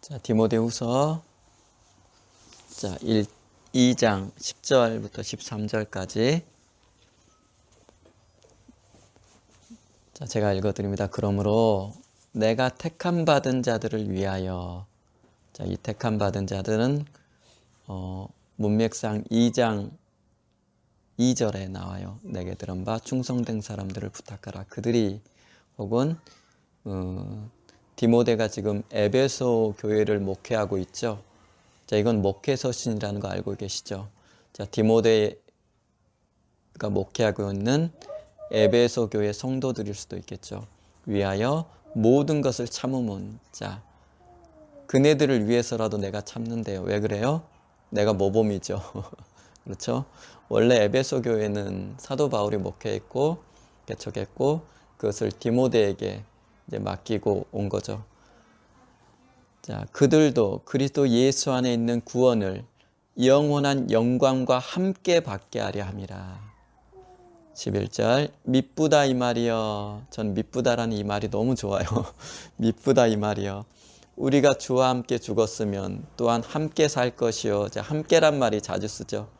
자, 디모데후서 2장 10절부터 13절까지 자, 제가 읽어드립니다. 그러므로 내가 택함 받은 자들을 위하여 자, 이 택함 받은 자들은 문맥상 2장 2절에 나와요. 내게 들은 바 충성된 사람들을 부탁하라. 그들이 혹은 디모데가 지금 에베소 교회를 목회하고 있죠. 자, 이건 목회 서신이라는 거 알고 계시죠? 자, 디모데가 목회하고 있는 에베소 교회 성도들일 수도 있겠죠. 위하여 모든 것을 참음은 자, 그네들을 위해서라도 내가 참는데요. 왜 그래요? 내가 모범이죠. 그렇죠? 원래 에베소 교회는 사도 바울이 목회했고 개척했고 그것을 디모데에게 이제 맡기고 온 거죠. 자, 그들도 그리스도 예수 안에 있는 구원을 영원한 영광과 함께 받게 하려 함이라. 11절 미쁘다 이 말이여. 전 미쁘다라는 이 말이 너무 좋아요. 미쁘다 이 말이여. 우리가 주와 함께 죽었으면 또한 함께 살 것이요. 자, 함께란 말이 자주 쓰죠.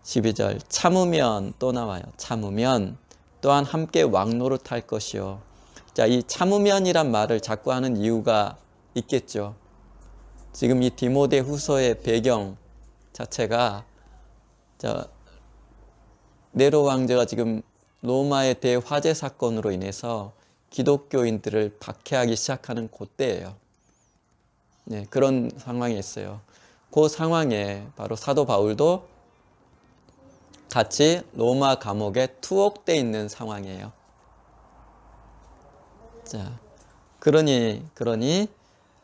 12절 참으면 또 나와요. 참으면 또한 함께 왕노를 탈 것이요. 자, 이 참으면이란 말을 자꾸 하는 이유가 있겠죠. 지금 이 디모데 후서의 배경 자체가 자, 네로 왕제가 지금 로마의 대화재 사건으로 인해서 기독교인들을 박해하기 시작하는 그때예요. 네, 그런 상황이 있어요. 그 상황에 바로 사도 바울도 같이 로마 감옥에 투옥되어 있는 상황이에요. 자, 그러니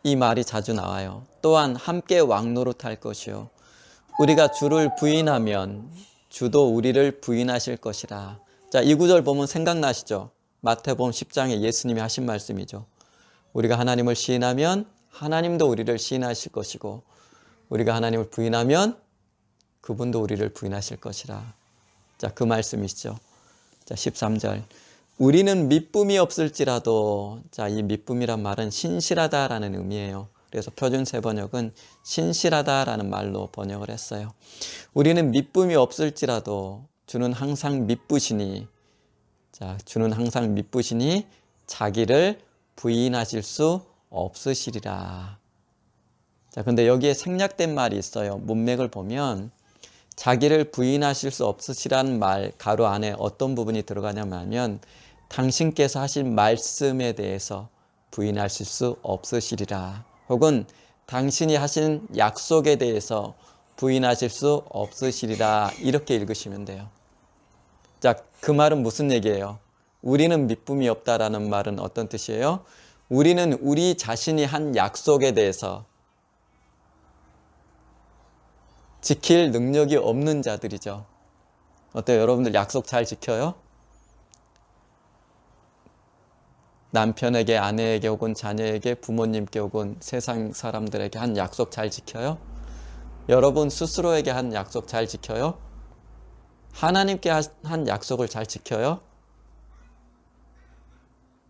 이 말이 자주 나와요. 또한 함께 왕노릇할 것이요. 우리가 주를 부인하면 주도 우리를 부인하실 것이라. 자, 이 구절 보면 생각나시죠? 마태복음 10장에 예수님이 하신 말씀이죠. 우리가 하나님을 시인하면 하나님도 우리를 시인하실 것이고 우리가 하나님을 부인하면 그분도 우리를 부인하실 것이라. 자, 그 말씀이시죠. 자, 13절. 우리는 미쁨이 없을지라도 자, 이 미쁨이란 말은 신실하다라는 의미예요. 그래서 표준세 번역은 신실하다라는 말로 번역을 했어요. 우리는 미쁨이 없을지라도 주는 항상 미쁘시니 자, 주는 항상 미쁘시니 자기를 부인하실 수 없으시리라. 자, 근데 여기에 생략된 말이 있어요. 문맥을 보면 자기를 부인하실 수 없으시라는 말 가로 안에 어떤 부분이 들어가냐면 당신께서 하신 말씀에 대해서 부인하실 수 없으시리라. 혹은 당신이 하신 약속에 대해서 부인하실 수 없으시리라. 이렇게 읽으시면 돼요. 자, 그 말은 무슨 얘기예요? 우리는 미쁨이 없다라는 말은 어떤 뜻이에요? 우리는 우리 자신이 한 약속에 대해서 지킬 능력이 없는 자들이죠. 어때요? 여러분들 약속 잘 지켜요? 남편에게, 아내에게 혹은 자녀에게, 부모님께 혹은 세상 사람들에게 한 약속 잘 지켜요? 여러분 스스로에게 한 약속 잘 지켜요? 하나님께 한 약속을 잘 지켜요?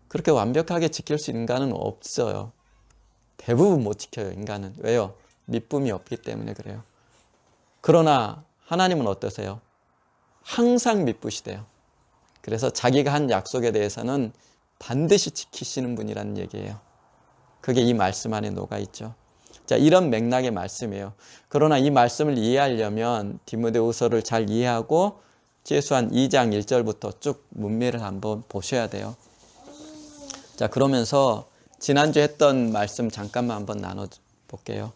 그렇게 완벽하게 지킬 수 있는 인간은 없어요. 대부분 못 지켜요, 인간은. 왜요? 미쁨이 없기 때문에 그래요. 그러나 하나님은 어떠세요? 항상 미쁘시대요. 그래서 자기가 한 약속에 대해서는 반드시 지키시는 분이라는 얘기예요. 그게 이 말씀 안에 녹아있죠. 자, 이런 맥락의 말씀이에요. 그러나 이 말씀을 이해하려면 디모데후서를 잘 이해하고 최소한 2장 1절부터 쭉 문맥을 한번 보셔야 돼요. 자, 그러면서 지난주 했던 말씀 잠깐만 한번 나눠볼게요.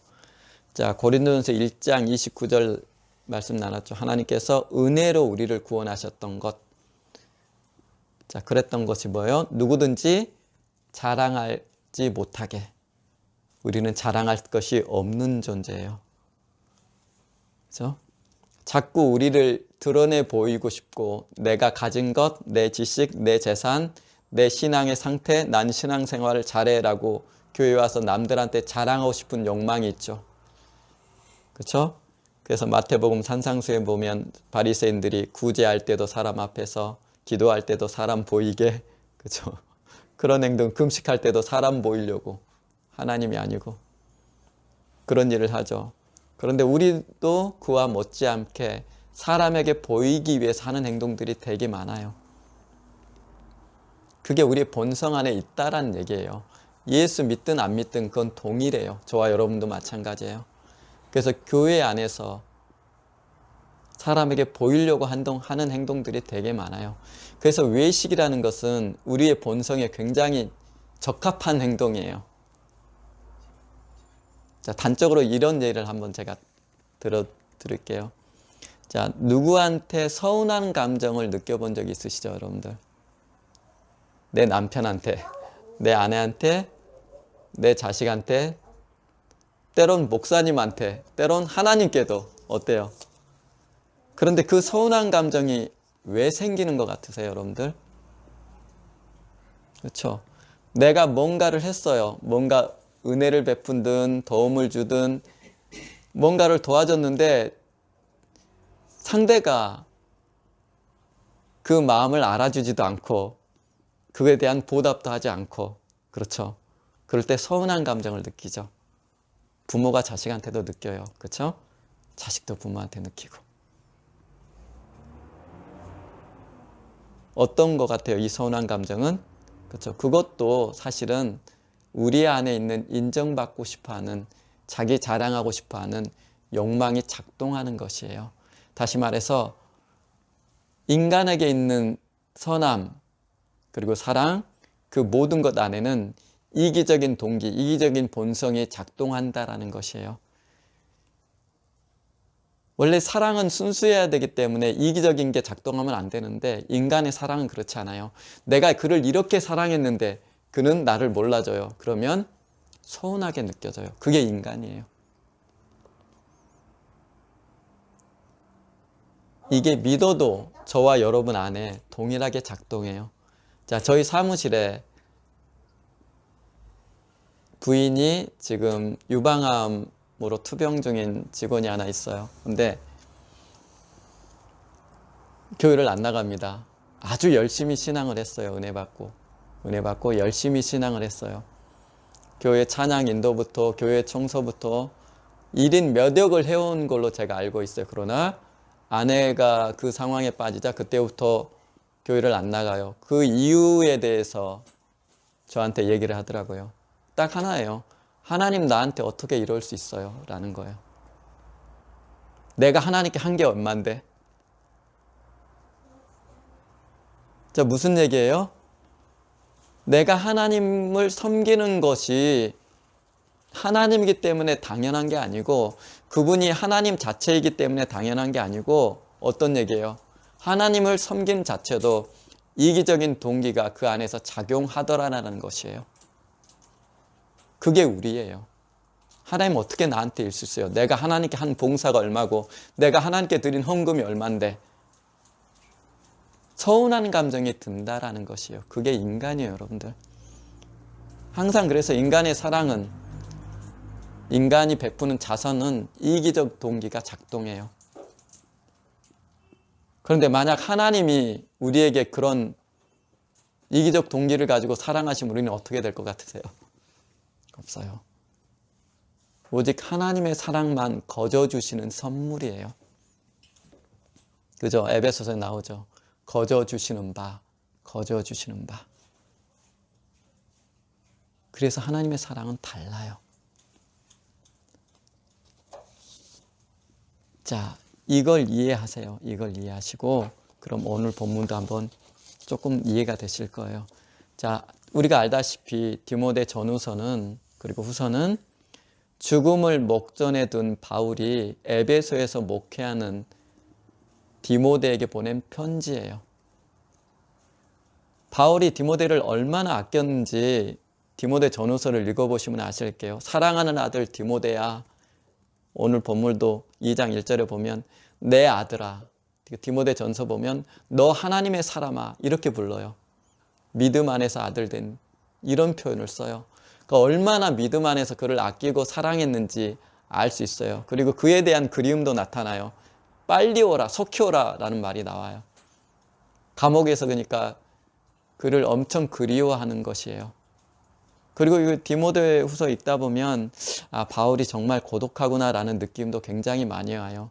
자, 고린도전서 1장 29절 말씀 나눴죠. 하나님께서 은혜로 우리를 구원하셨던 것. 자, 그랬던 것이 뭐예요? 누구든지 자랑하지 못하게. 우리는 자랑할 것이 없는 존재예요. 그렇죠? 자꾸 우리를 드러내 보이고 싶고 내가 가진 것, 내 지식, 내 재산, 내 신앙의 상태, 난 신앙생활을 잘해라고 교회 와서 남들한테 자랑하고 싶은 욕망이 있죠. 그렇죠? 그래서 마태복음 산상수에 보면 바리새인들이 구제할 때도 사람 앞에서 기도할 때도 사람 보이게 그렇죠? 그런 행동 금식할 때도 사람 보이려고 하나님이 아니고 그런 일을 하죠. 그런데 우리도 그와 못지않게 사람에게 보이기 위해서 하는 행동들이 되게 많아요. 그게 우리의 본성 안에 있다라는 얘기예요. 예수 믿든 안 믿든 그건 동일해요. 저와 여러분도 마찬가지예요. 그래서 교회 안에서 사람에게 보이려고 하는 행동들이 되게 많아요. 그래서 외식이라는 것은 우리의 본성에 굉장히 적합한 행동이에요. 자, 단적으로 이런 예를 한번 제가 들을게요. 자, 누구한테 서운한 감정을 느껴본 적 있으시죠, 여러분들? 내 남편한테, 내 아내한테, 내 자식한테, 때론 목사님한테, 때론 하나님께도. 어때요? 그런데 그 서운한 감정이 왜 생기는 것 같으세요, 여러분들? 그렇죠? 내가 뭔가를 했어요. 뭔가 은혜를 베푼든 도움을 주든 뭔가를 도와줬는데 상대가 그 마음을 알아주지도 않고 그에 대한 보답도 하지 않고, 그렇죠? 그럴 때 서운한 감정을 느끼죠. 부모가 자식한테도 느껴요. 그렇죠? 자식도 부모한테 느끼고. 어떤 것 같아요? 이 서운한 감정은? 그렇죠? 그것도 사실은 우리 안에 있는 인정받고 싶어하는, 자기 자랑하고 싶어하는 욕망이 작동하는 것이에요. 다시 말해서 인간에게 있는 선함 그리고 사랑, 그 모든 것 안에는 이기적인 동기, 이기적인 본성이 작동한다라는 것이에요. 원래 사랑은 순수해야 되기 때문에 이기적인 게 작동하면 안 되는데 인간의 사랑은 그렇지 않아요. 내가 그를 이렇게 사랑했는데 그는 나를 몰라줘요. 그러면 서운하게 느껴져요. 그게 인간이에요. 이게 믿어도 저와 여러분 안에 동일하게 작동해요. 자, 저희 사무실에 부인이 지금 유방암으로 투병 중인 직원이 하나 있어요. 근데 교회를 안 나갑니다. 아주 열심히 신앙을 했어요. 은혜 받고 열심히 신앙을 했어요. 교회 찬양 인도부터 교회 청소부터 1인 몇 역을 해온 걸로 제가 알고 있어요. 그러나 아내가 그 상황에 빠지자 그때부터 교회를 안 나가요. 그 이유에 대해서 저한테 얘기를 하더라고요. 딱 하나예요. 하나님 나한테 어떻게 이럴 수 있어요? 라는 거예요. 내가 하나님께 한 게 얼만데? 자, 무슨 얘기예요? 내가 하나님을 섬기는 것이 하나님이기 때문에 당연한 게 아니고, 그분이 하나님 자체이기 때문에 당연한 게 아니고, 어떤 얘기예요? 하나님을 섬긴 자체도 이기적인 동기가 그 안에서 작용하더라라는 것이에요. 그게 우리예요. 하나님 어떻게 나한테 일 수 있어요? 내가 하나님께 한 봉사가 얼마고 내가 하나님께 드린 헌금이 얼만데. 서운한 감정이 든다라는 것이에요. 그게 인간이에요, 여러분들. 항상 그래서 인간의 사랑은, 인간이 베푸는 자선은 이기적 동기가 작동해요. 그런데 만약 하나님이 우리에게 그런 이기적 동기를 가지고 사랑하시면 우리는 어떻게 될 것 같으세요? 없어요. 오직 하나님의 사랑만 거저주시는 선물이에요. 그죠? 에베소서에 나오죠. 거저주시는 바. 그래서 하나님의 사랑은 달라요. 자, 이걸 이해하세요. 이걸 이해하시고 그럼 오늘 본문도 한번 조금 이해가 되실 거예요. 자, 우리가 알다시피 디모데 전후서는, 그리고 후서는 죽음을 목전에 둔 바울이 에베소에서 목회하는 디모데에게 보낸 편지예요. 바울이 디모데를 얼마나 아꼈는지 디모데 전후서를 읽어보시면 아실게요. 사랑하는 아들 디모데야, 오늘 본문도 2장 1절에 보면 내 아들아, 디모데 전서 보면 너 하나님의 사람아, 이렇게 불러요. 믿음 안에서 아들 된, 이런 표현을 써요. 그러니까 얼마나 믿음 안에서 그를 아끼고 사랑했는지 알 수 있어요. 그리고 그에 대한 그리움도 나타나요. 빨리 오라, 속히 오라 라는 말이 나와요. 감옥에서 그러니까 그를 엄청 그리워하는 것이에요. 그리고 이 디모데후서 읽다 보면 아, 바울이 정말 고독하구나라는 느낌도 굉장히 많이 와요.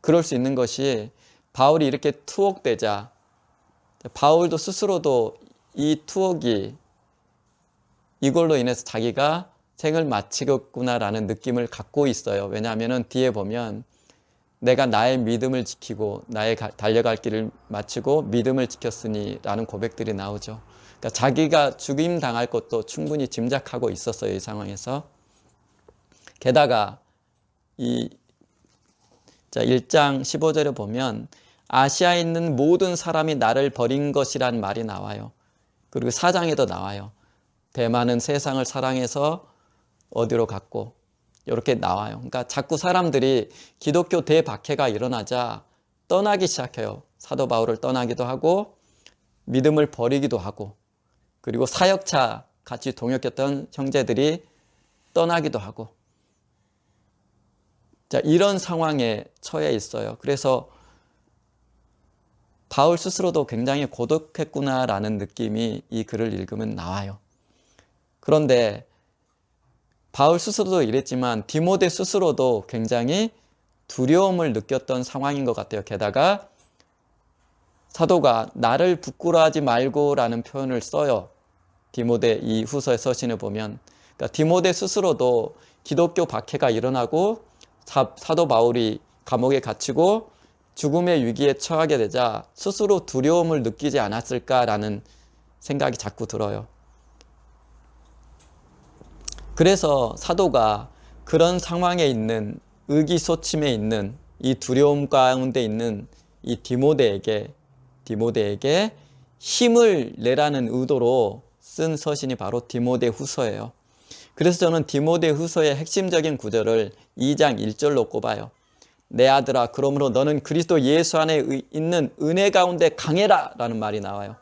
그럴 수 있는 것이 바울이 이렇게 투옥되자 바울도 스스로도 이 투옥이 이걸로 인해서 자기가 생을 마치겠구나라는 느낌을 갖고 있어요. 왜냐하면 뒤에 보면 내가 나의 믿음을 지키고 나의 달려갈 길을 마치고 믿음을 지켰으니 라는 고백들이 나오죠. 그러니까 자기가 죽임 당할 것도 충분히 짐작하고 있었어요. 이 상황에서. 게다가 이 1장 15절에 보면 아시아에 있는 모든 사람이 나를 버린 것이란 말이 나와요. 그리고 4장에도 나와요. 대만은 세상을 사랑해서 어디로 갔고 이렇게 나와요. 그러니까 자꾸 사람들이 기독교 대박해가 일어나자 떠나기 시작해요. 사도 바울을 떠나기도 하고 믿음을 버리기도 하고 그리고 사역차 같이 동역했던 형제들이 떠나기도 하고 자, 이런 상황에 처해 있어요. 그래서 바울 스스로도 굉장히 고독했구나라는 느낌이 이 글을 읽으면 나와요. 그런데 바울 스스로도 이랬지만 디모데 스스로도 굉장히 두려움을 느꼈던 상황인 것 같아요. 게다가 사도가 나를 부끄러워하지 말고 라는 표현을 써요. 디모데 이 후서의 서신을 보면 그러니까 디모데 스스로도 기독교 박해가 일어나고 사도 바울이 감옥에 갇히고 죽음의 위기에 처하게 되자 스스로 두려움을 느끼지 않았을까라는 생각이 자꾸 들어요. 그래서 사도가 그런 상황에 있는 의기소침해 있는 이 두려움 가운데 있는 이 디모데에게 힘을 내라는 의도로 쓴 서신이 바로 디모데 후서예요. 그래서 저는 디모데 후서의 핵심적인 구절을 2장 1절로 꼽아요. 내 아들아 그러므로 너는 그리스도 예수 안에 있는 은혜 가운데 강해라 라는 말이 나와요.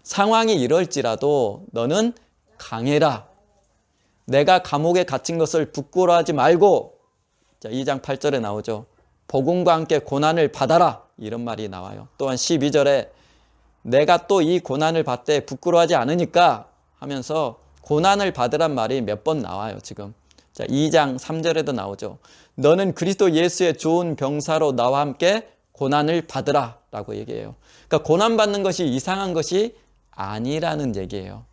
상황이 이럴지라도 너는 강해라. 내가 감옥에 갇힌 것을 부끄러워하지 말고 자, 2장 8절에 나오죠. 복음과 함께 고난을 받아라 이런 말이 나와요. 또한 12절에 내가 또 이 고난을 받되 부끄러워하지 않으니까 하면서 고난을 받으란 말이 몇 번 나와요. 지금 자, 2장 3절에도 나오죠. 너는 그리스도 예수의 좋은 병사로 나와 함께 고난을 받으라 라고 얘기해요. 그러니까 고난받는 것이 이상한 것이 아니라는 얘기예요.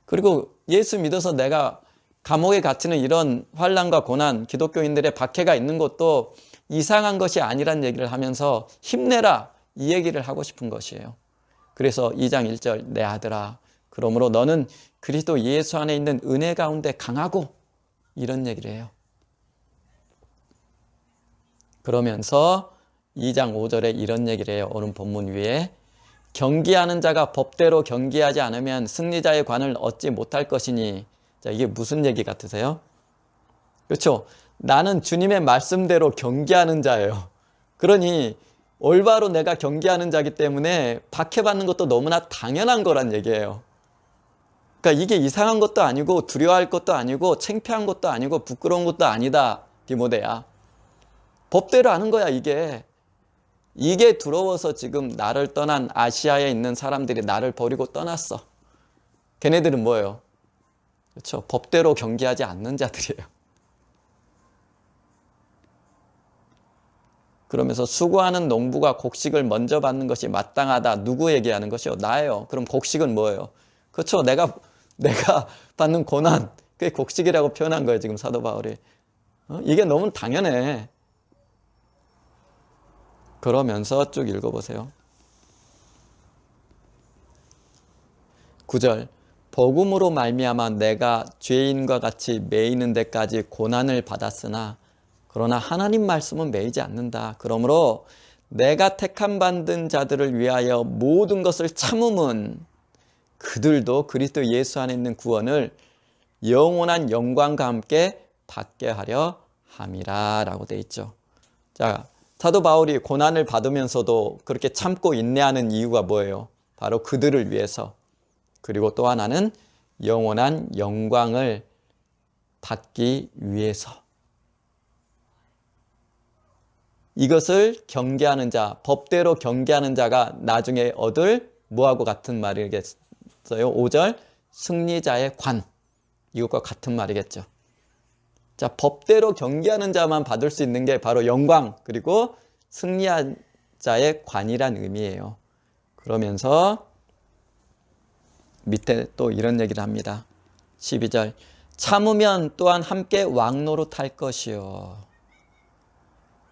그리고 예수 믿어서 내가 감옥에 갇히는 이런 환난과 고난, 기독교인들의 박해가 있는 것도 이상한 것이 아니란 얘기를 하면서 힘내라 이 얘기를 하고 싶은 것이에요. 그래서 2장 1절 내 아들아 그러므로 너는 그리스도 예수 안에 있는 은혜 가운데 강하고 이런 얘기를 해요. 그러면서 2장 5절에 이런 얘기를 해요. 오늘 본문 위에 경기하는 자가 법대로 경기하지 않으면 승리자의 관을 얻지 못할 것이니 자, 이게 무슨 얘기 같으세요? 그렇죠? 나는 주님의 말씀대로 경기하는 자예요. 그러니 올바로 내가 경기하는 자이기 때문에 박해받는 것도 너무나 당연한 거란 얘기예요. 그러니까 이게 이상한 것도 아니고 두려워할 것도 아니고 창피한 것도 아니고 부끄러운 것도 아니다. 디모데야. 법대로 하는 거야 이게. 이게 두려워서 지금 나를 떠난 아시아에 있는 사람들이 나를 버리고 떠났어. 걔네들은 뭐예요? 그렇죠? 법대로 경기하지 않는 자들이에요. 그러면서 수고하는 농부가 곡식을 먼저 받는 것이 마땅하다. 누구 얘기하는 것이요? 나예요. 그럼 곡식은 뭐예요? 그렇죠? 내가 받는 고난, 그게 곡식이라고 표현한 거예요. 지금 사도 바울이. 이게 너무 당연해. 그러면서 쭉 읽어보세요. 9절 복음으로 말미암아 내가 죄인과 같이 매이는 데까지 고난을 받았으나 그러나 하나님 말씀은 매이지 않는다. 그러므로 내가 택함 받은 자들을 위하여 모든 것을 참음은 그들도 그리스도 예수 안에 있는 구원을 영원한 영광과 함께 받게 하려 함이라 라고 돼 있죠. 자, 사도 바울이 고난을 받으면서도 그렇게 참고 인내하는 이유가 뭐예요? 바로 그들을 위해서. 그리고 또 하나는 영원한 영광을 받기 위해서. 이것을 경계하는 자, 법대로 경계하는 자가 나중에 얻을 뭐하고 같은 말이겠어요? 5절 승리자의 관, 이것과 같은 말이겠죠. 자, 법대로 경계하는 자만 받을 수 있는 게 바로 영광 그리고 승리한 자의 관이란 의미예요. 그러면서 밑에 또 이런 얘기를 합니다. 12절 참으면 또한 함께 왕노릇 할 것이요.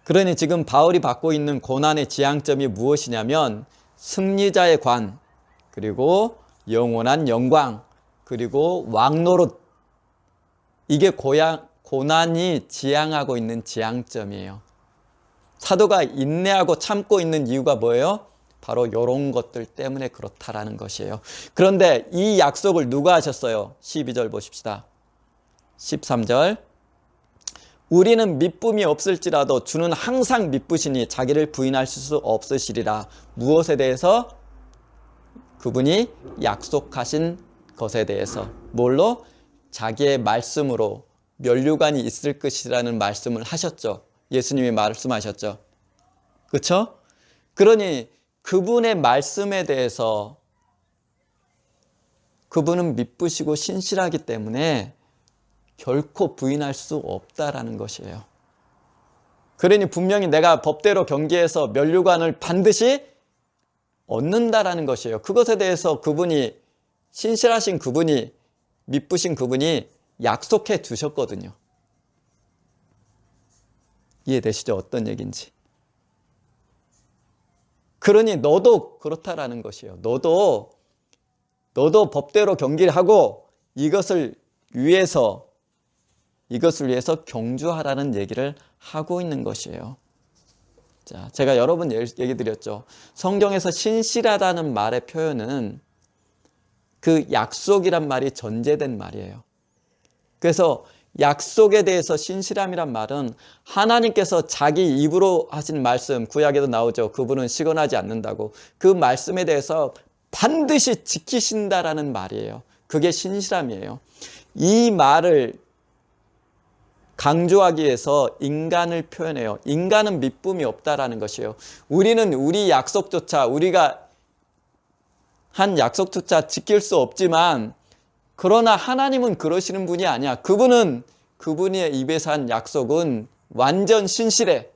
그러니 지금 바울이 받고 있는 고난의 지향점이 무엇이냐면 승리자의 관, 그리고 영원한 영광, 그리고 왕노릇. 이게 고난이 지향하고 있는 지향점이에요. 사도가 인내하고 참고 있는 이유가 뭐예요? 바로 이런 것들 때문에 그렇다라는 것이에요. 그런데 이 약속을 누가 하셨어요? 12절 보십시다. 13절 우리는 미쁨이 없을지라도 주는 항상 미쁘시니 자기를 부인할 수 없으시리라. 무엇에 대해서? 그분이 약속하신 것에 대해서. 뭘로? 자기의 말씀으로 면류관이 있을 것이라는 말씀을 하셨죠. 예수님이 말씀하셨죠. 그렇죠? 그러니 그분의 말씀에 대해서 그분은 미쁘시고 신실하기 때문에 결코 부인할 수 없다라는 것이에요. 그러니 분명히 내가 법대로 경계해서 면류관을 반드시 얻는다라는 것이에요. 그것에 대해서 그분이 신실하신 그분이 미쁘신 그분이 약속해 주셨거든요. 이해되시죠? 어떤 얘기인지. 그러니 너도 그렇다라는 것이에요. 너도 법대로 경계를 하고 이것을 위해서 경주하라는 얘기를 하고 있는 것이에요. 자, 제가 여러 번 얘기 드렸죠. 성경에서 신실하다는 말의 표현은 그 약속이란 말이 전제된 말이에요. 그래서 약속에 대해서 신실함이란 말은 하나님께서 자기 입으로 하신 말씀, 구약에도 나오죠. 그분은 시건하지 않는다고. 그 말씀에 대해서 반드시 지키신다라는 말이에요. 그게 신실함이에요. 이 말을 강조하기 위해서 인간을 표현해요. 인간은 미쁨이 없다라는 것이에요. 우리는 우리 약속조차, 우리가 한 약속조차 지킬 수 없지만, 그러나 하나님은 그러시는 분이 아니야. 그분의 입에서 한 약속은 완전 신실해.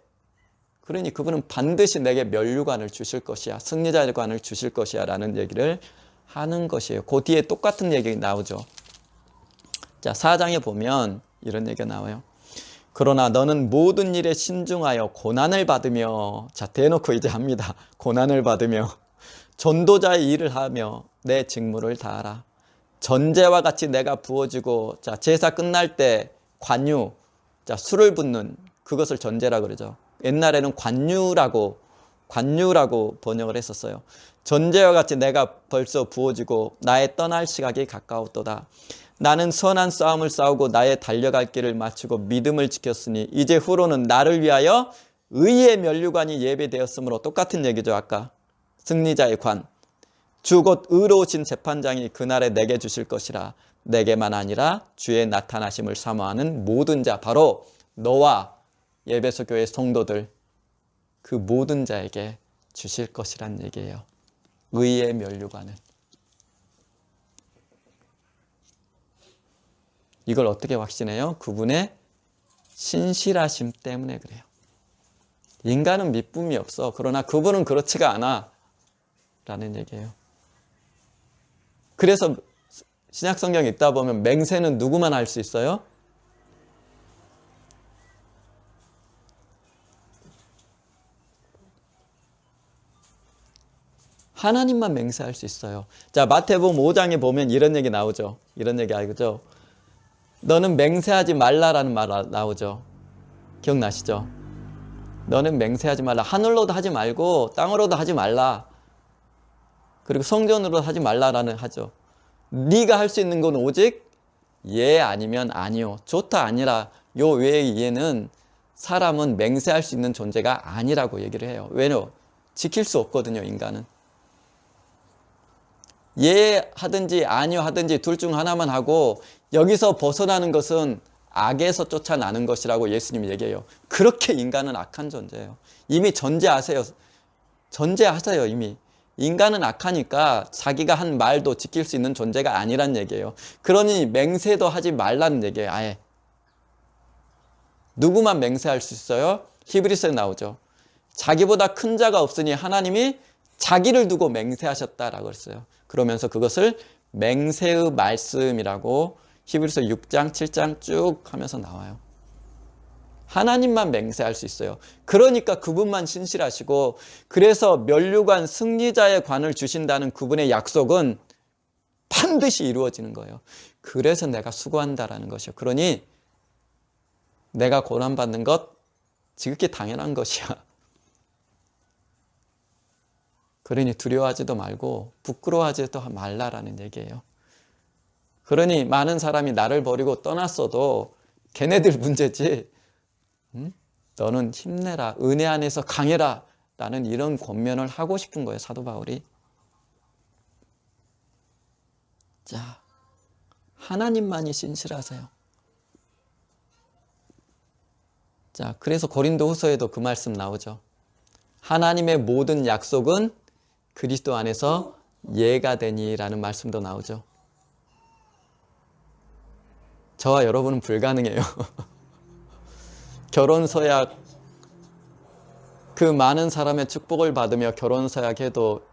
그러니 그분은 반드시 내게 면류관을 주실 것이야. 승리자의 관을 주실 것이야 라는 얘기를 하는 것이에요. 그 뒤에 똑같은 얘기 나오죠. 자, 4장에 보면 이런 얘기가 나와요. 그러나 너는 모든 일에 신중하여 고난을 받으며, 자, 대놓고 이제 합니다. 고난을 받으며 전도자의 일을 하며 내 직무를 다하라. 전제와 같이 내가 부어지고, 자, 제사 끝날 때 관유, 자, 술을 붓는 그것을 전제라 그러죠. 옛날에는 관유라고 번역을 했었어요. 전제와 같이 내가 벌써 부어지고 나의 떠날 시각이 가까웠도다. 나는 선한 싸움을 싸우고 나의 달려갈 길을 마치고 믿음을 지켰으니 이제 후로는 나를 위하여 의의 면류관이 예배되었으므로, 똑같은 얘기죠. 아까 승리자의 관, 주 곧 의로우신 재판장이 그날에 내게 주실 것이라. 내게만 아니라 주의 나타나심을 사모하는 모든 자, 바로 너와 에베소 교회 성도들, 그 모든 자에게 주실 것이란 얘기예요. 의의 면류관을. 이걸 어떻게 확신해요? 그분의 신실하심 때문에 그래요. 인간은 미쁨이 없어. 그러나 그분은 그렇지가 않아 라는 얘기예요. 그래서 신약성경 읽다 보면 맹세는 누구만 할 수 있어요? 하나님만 맹세할 수 있어요. 자, 마태복음 5장에 보면 이런 얘기 나오죠. 이런 얘기 알죠? 너는 맹세하지 말라라는 말 나오죠. 기억나시죠? 너는 맹세하지 말라. 하늘로도 하지 말고 땅으로도 하지 말라. 그리고 성전으로 하지 말라라는 하죠. 네가 할 수 있는 건 오직 예 아니면 아니요. 좋다 아니라 요 외의 예는 사람은 맹세할 수 있는 존재가 아니라고 얘기를 해요. 왜냐? 지킬 수 없거든요, 인간은. 예 하든지 아니요 하든지 둘 중 하나만 하고, 여기서 벗어나는 것은 악에서 쫓아나는 것이라고 예수님이 얘기해요. 그렇게 인간은 악한 존재예요. 이미 전제하세요. 이미. 인간은 악하니까 자기가 한 말도 지킬 수 있는 존재가 아니란 얘기예요. 그러니 맹세도 하지 말라는 얘기예요. 아예. 누구만 맹세할 수 있어요? 히브리서에 나오죠. 자기보다 큰 자가 없으니 하나님이 자기를 두고 맹세하셨다라고 했어요. 그러면서 그것을 맹세의 말씀이라고 히브리서 6장, 7장 쭉 하면서 나와요. 하나님만 맹세할 수 있어요. 그러니까 그분만 신실하시고, 그래서 면류관 승리자의 관을 주신다는 그분의 약속은 반드시 이루어지는 거예요. 그래서 내가 수고한다라는 것이요. 그러니 내가 고난받는 것 지극히 당연한 것이야. 그러니 두려워하지도 말고 부끄러워하지도 말라라는 얘기예요. 그러니 많은 사람이 나를 버리고 떠났어도 걔네들 문제지, 너는 힘내라, 은혜 안에서 강해라, 라는 이런 권면을 하고 싶은 거예요, 사도 바울이. 자, 하나님만이 신실하세요. 자, 그래서 고린도 후서에도 그 말씀 나오죠. 하나님의 모든 약속은 그리스도 안에서 예가 되니라는 말씀도 나오죠. 저와 여러분은 불가능해요. 결혼 서약, 그 많은 사람의 축복을 받으며 결혼 서약해도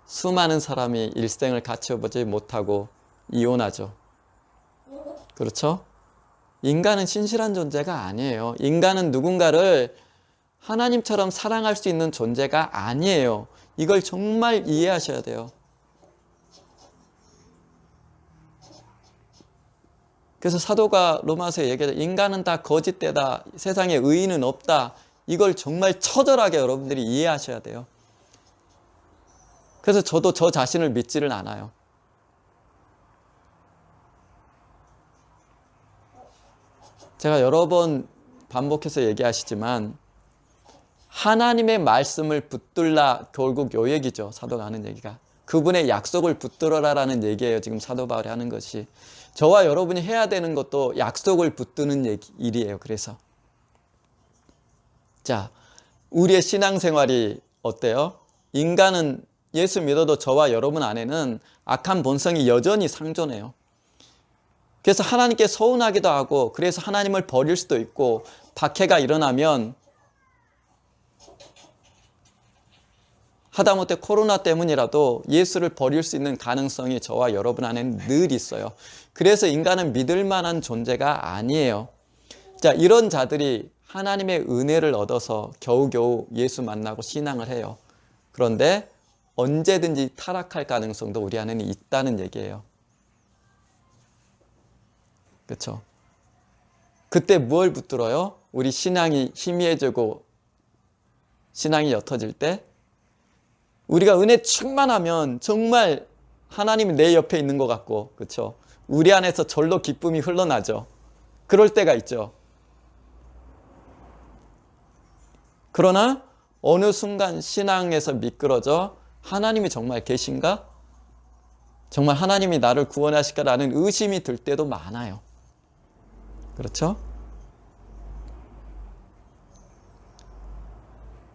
수많은 사람이 일생을 갖춰보지 못하고 이혼하죠. 그렇죠? 인간은 신실한 존재가 아니에요. 인간은 누군가를 하나님처럼 사랑할 수 있는 존재가 아니에요. 이걸 정말 이해하셔야 돼요. 그래서 사도가 로마서에 얘기하죠. 인간은 다 거짓되다. 세상에 의인은 없다. 이걸 정말 처절하게 여러분들이 이해하셔야 돼요. 그래서 저도 저 자신을 믿지를 않아요. 제가 여러 번 반복해서 얘기하시지만 하나님의 말씀을 붙들라, 결국 요 얘기죠. 사도가 하는 얘기가. 그분의 약속을 붙들어라라는 얘기예요. 지금 사도 바울이 하는 것이. 저와 여러분이 해야 되는 것도 약속을 붙드는 일이에요. 그래서 자, 우리의 신앙생활이 어때요? 인간은 예수 믿어도 저와 여러분 안에는 악한 본성이 여전히 상존해요. 그래서 하나님께 서운하기도 하고, 그래서 하나님을 버릴 수도 있고, 박해가 일어나면 하다못해 코로나 때문이라도 예수를 버릴 수 있는 가능성이 저와 여러분 안에는 늘 있어요. 그래서 인간은 믿을 만한 존재가 아니에요. 자, 이런 자들이 하나님의 은혜를 얻어서 겨우겨우 예수 만나고 신앙을 해요. 그런데 언제든지 타락할 가능성도 우리 안에는 있다는 얘기예요. 그렇죠? 그때 뭘 붙들어요? 우리 신앙이 희미해지고 신앙이 옅어질 때 우리가 은혜 충만하면 정말 하나님이 내 옆에 있는 것 같고, 그렇죠? 우리 안에서 절로 기쁨이 흘러나죠. 그럴 때가 있죠. 그러나 어느 순간 신앙에서 미끄러져 하나님이 정말 계신가? 정말 하나님이 나를 구원하실까라는 의심이 들 때도 많아요. 그렇죠?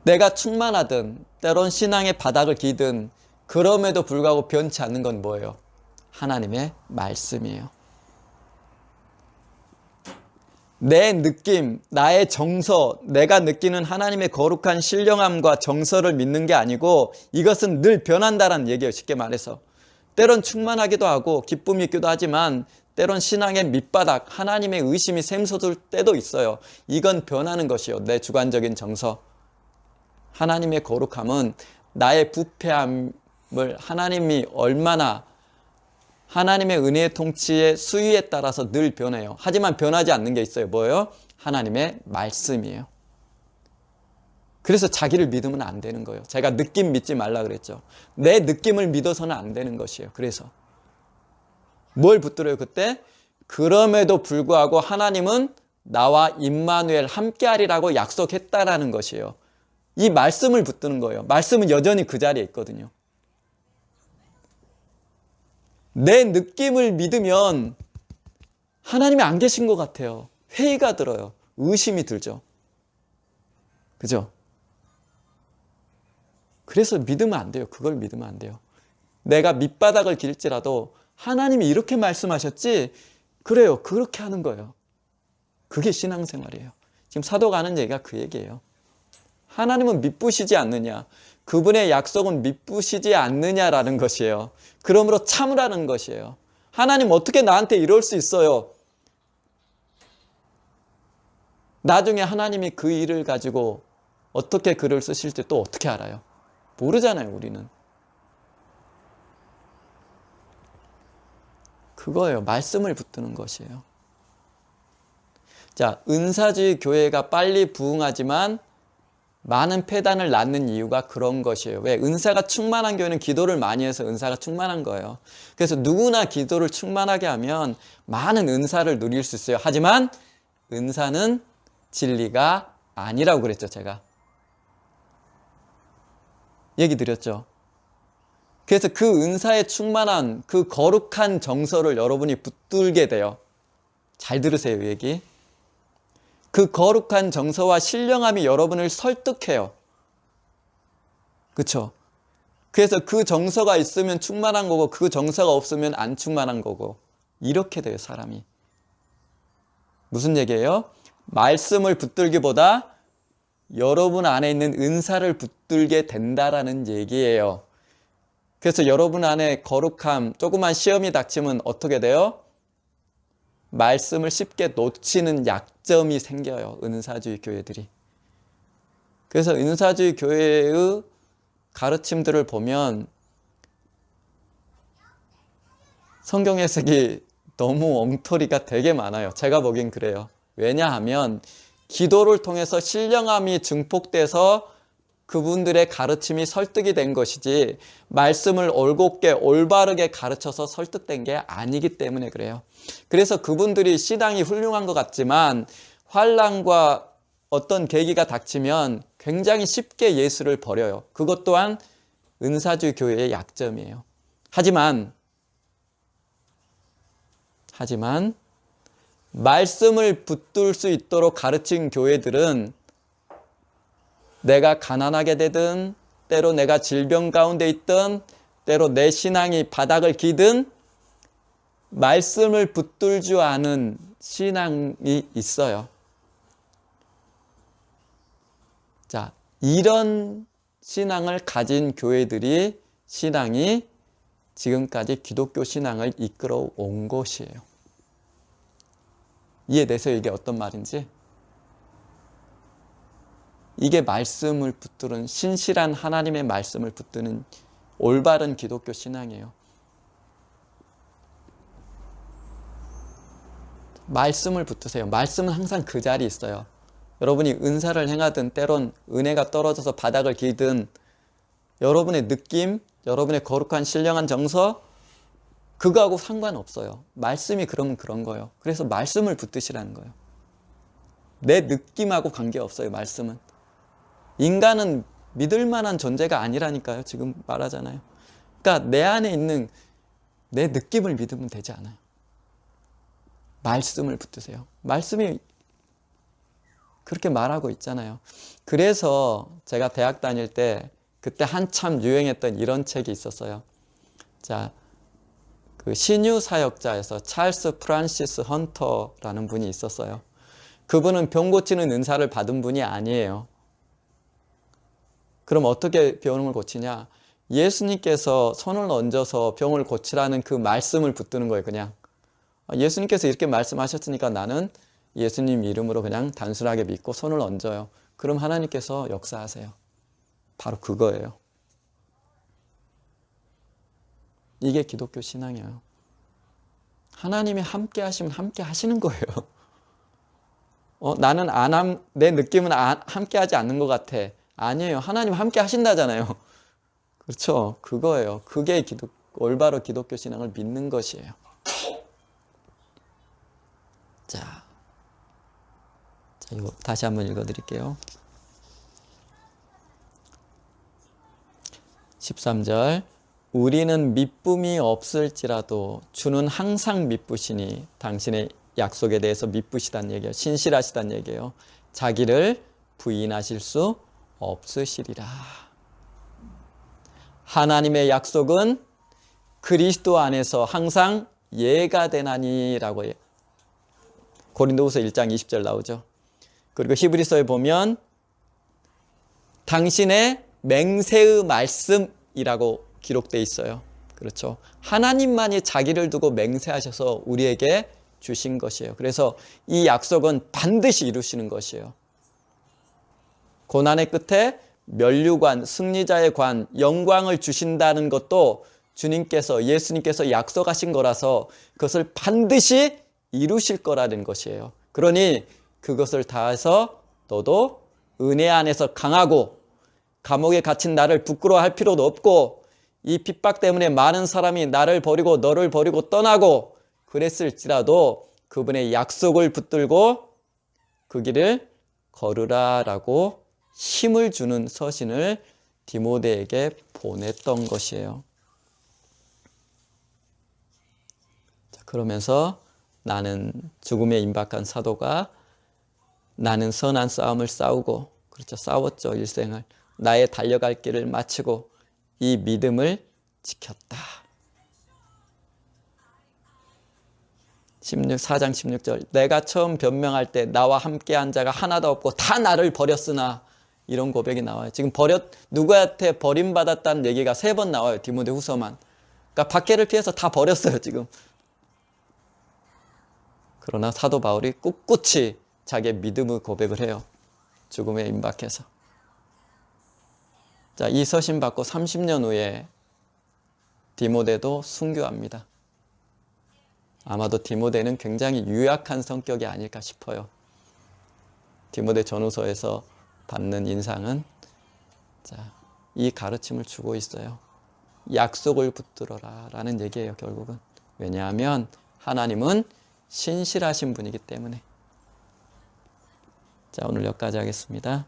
내가 충만하든 때론 신앙의 바닥을 기든 그럼에도 불구하고 변치 않는 건 뭐예요? 하나님의 말씀이에요. 내 느낌, 나의 정서, 내가 느끼는 하나님의 거룩한 신령함과 정서를 믿는 게 아니고 이것은 늘 변한다라는 얘기예요. 쉽게 말해서. 때론 충만하기도 하고 기쁨이 있기도 하지만 때론 신앙의 밑바닥, 하나님의 의심이 샘솟을 때도 있어요. 이건 변하는 것이요. 내 주관적인 정서. 하나님의 거룩함은 나의 부패함을 하나님이 얼마나 하나님의 은혜의 통치의 수위에 따라서 늘 변해요. 하지만 변하지 않는 게 있어요. 뭐예요? 하나님의 말씀이에요. 그래서 자기를 믿으면 안 되는 거예요. 제가 느낌 믿지 말라 그랬죠. 내 느낌을 믿어서는 안 되는 것이에요. 그래서 뭘 붙들어요 그때? 그럼에도 불구하고 하나님은 나와 임마누엘 함께하리라고 약속했다라는 것이에요. 이 말씀을 붙드는 거예요. 말씀은 여전히 그 자리에 있거든요. 내 느낌을 믿으면 하나님이 안 계신 것 같아요. 회의가 들어요. 의심이 들죠. 그죠? 그래서 믿으면 안 돼요. 그걸 믿으면 안 돼요. 내가 밑바닥을 길지라도 하나님이 이렇게 말씀하셨지? 그래요. 그렇게 하는 거예요. 그게 신앙생활이에요. 지금 사도가 하는 얘기가 그 얘기예요. 하나님은 미쁘시지 않느냐? 그분의 약속은 미쁘시지 않느냐라는 것이에요. 그러므로 참으라는 것이에요. 하나님 어떻게 나한테 이럴 수 있어요? 나중에 하나님이 그 일을 가지고 어떻게 글을 쓰실지 또 어떻게 알아요? 모르잖아요, 우리는. 그거예요. 말씀을 붙드는 것이에요. 자, 은사주의 교회가 빨리 부흥하지만 많은 폐단을 낳는 이유가 그런 것이에요. 왜? 은사가 충만한 교회는 기도를 많이 해서 은사가 충만한 거예요. 그래서 누구나 기도를 충만하게 하면 많은 은사를 누릴 수 있어요. 하지만 은사는 진리가 아니라고 그랬죠, 제가. 얘기 드렸죠. 그래서 그 은사에 충만한 그 거룩한 정서를 여러분이 붙들게 돼요. 잘 들으세요, 이 얘기. 그 거룩한 정서와 신령함이 여러분을 설득해요. 그렇죠? 그래서 그 정서가 있으면 충만한 거고 그 정서가 없으면 안 충만한 거고 이렇게 돼요, 사람이. 무슨 얘기예요? 말씀을 붙들기보다 여러분 안에 있는 은사를 붙들게 된다라는 얘기예요. 그래서 여러분 안에 거룩함, 조그만 시험이 닥치면 어떻게 돼요? 말씀을 쉽게 놓치는 약점이 생겨요. 은사주의 교회들이. 그래서 은사주의 교회의 가르침들을 보면 성경 해석이 너무 엉터리가 되게 많아요. 제가 보기엔 그래요. 왜냐하면 기도를 통해서 신령함이 증폭돼서 그분들의 가르침이 설득이 된 것이지 말씀을 올곧게 올바르게 가르쳐서 설득된 게 아니기 때문에 그래요. 그래서 그분들이 신앙이 훌륭한 것 같지만 환난과 어떤 계기가 닥치면 굉장히 쉽게 예수를 버려요. 그것 또한 은사주의 교회의 약점이에요. 하지만 말씀을 붙들 수 있도록 가르친 교회들은 내가 가난하게 되든 때로 내가 질병 가운데 있든 때로 내 신앙이 바닥을 기든 말씀을 붙들 줄 아는 신앙이 있어요. 자, 이런 신앙을 가진 교회들이 신앙이 지금까지 기독교 신앙을 이끌어 온 것이에요. 이해되세요? 이게 어떤 말인지? 이게 말씀을 붙드는 신실한 하나님의 말씀을 붙드는 올바른 기독교 신앙이에요. 말씀을 붙드세요. 말씀은 항상 그 자리에 있어요. 여러분이 은사를 행하든 때론 은혜가 떨어져서 바닥을 기든 여러분의 느낌, 여러분의 거룩한 신령한 정서 그거하고 상관없어요. 말씀이 그러면 그런 거예요. 그래서 말씀을 붙드시라는 거예요. 내 느낌하고 관계없어요. 말씀은. 인간은 믿을 만한 존재가 아니라니까요. 지금 말하잖아요. 그러니까 내 안에 있는 내 느낌을 믿으면 되지 않아요. 말씀을 붙드세요. 말씀이 그렇게 말하고 있잖아요. 그래서 제가 대학 다닐 때 그때 한참 유행했던 이런 책이 있었어요. 자, 그 신유 사역자에서 찰스 프란시스 헌터라는 분이 있었어요. 그분은 병 고치는 은사를 받은 분이 아니에요. 그럼 어떻게 병을 고치냐? 예수님께서 손을 얹어서 병을 고치라는 그 말씀을 붙드는 거예요. 그냥 예수님께서 이렇게 말씀하셨으니까 나는 예수님 이름으로 그냥 단순하게 믿고 손을 얹어요. 그럼 하나님께서 역사하세요. 바로 그거예요. 이게 기독교 신앙이에요. 하나님이 함께 하시면 함께 하시는 거예요. 나는 내 느낌은 함께 하지 않는 것 같아. 아니에요. 하나님 함께 하신다잖아요. 그렇죠? 그거예요. 그게 올바로 기독교 신앙을 믿는 것이에요. 자, 이거 다시 한번 읽어드릴게요. 13절 우리는 미쁨이 없을지라도 주는 항상 미쁘시니 당신의 약속에 대해서 미쁘시다는 얘기예요. 신실하시다는 얘기예요. 자기를 부인하실 수 없으시리라. 하나님의 약속은 그리스도 안에서 항상 예가 되나니라고 해요. 고린도후서 1장 20절 나오죠. 그리고 히브리서에 보면 당신의 맹세의 말씀이라고 기록되어 있어요. 그렇죠. 하나님만이 자기를 두고 맹세하셔서 우리에게 주신 것이에요. 그래서 이 약속은 반드시 이루시는 것이에요. 고난의 끝에 면류관, 승리자의 관, 영광을 주신다는 것도 주님께서, 예수님께서 약속하신 거라서 그것을 반드시 이루실 거라는 것이에요. 그러니 그것을 다해서 너도 은혜 안에서 강하고 감옥에 갇힌 나를 부끄러워할 필요도 없고 이 핍박 때문에 많은 사람이 나를 버리고 너를 버리고 떠나고 그랬을지라도 그분의 약속을 붙들고 그 길을 걸으라라고 힘을 주는 서신을 디모데에게 보냈던 것이에요. 그러면서 나는 죽음에 임박한 사도가 나는 선한 싸움을 싸우고, 그렇죠, 싸웠죠, 일생을. 나의 달려갈 길을 마치고 이 믿음을 지켰다. 4장 16절 내가 처음 변명할 때 나와 함께한 자가 하나도 없고 다 나를 버렸으나, 이런 고백이 나와요. 지금 누구한테 버림받았다는 얘기가 3번 나와요. 디모데후서만. 그러니까 박해를 피해서 다 버렸어요, 지금. 그러나 사도 바울이 꿋꿋이 자기의 믿음의 고백을 해요. 죽음에 임박해서. 자, 이 서신 받고 30년 후에 디모데도 순교합니다. 아마도 디모데는 굉장히 유약한 성격이 아닐까 싶어요. 디모데 전후서에서 받는 인상은, 자, 이 가르침을 주고 있어요. 약속을 붙들어라 라는 얘기예요, 결국은. 왜냐하면 하나님은 신실하신 분이기 때문에. 자, 오늘 여기까지 하겠습니다.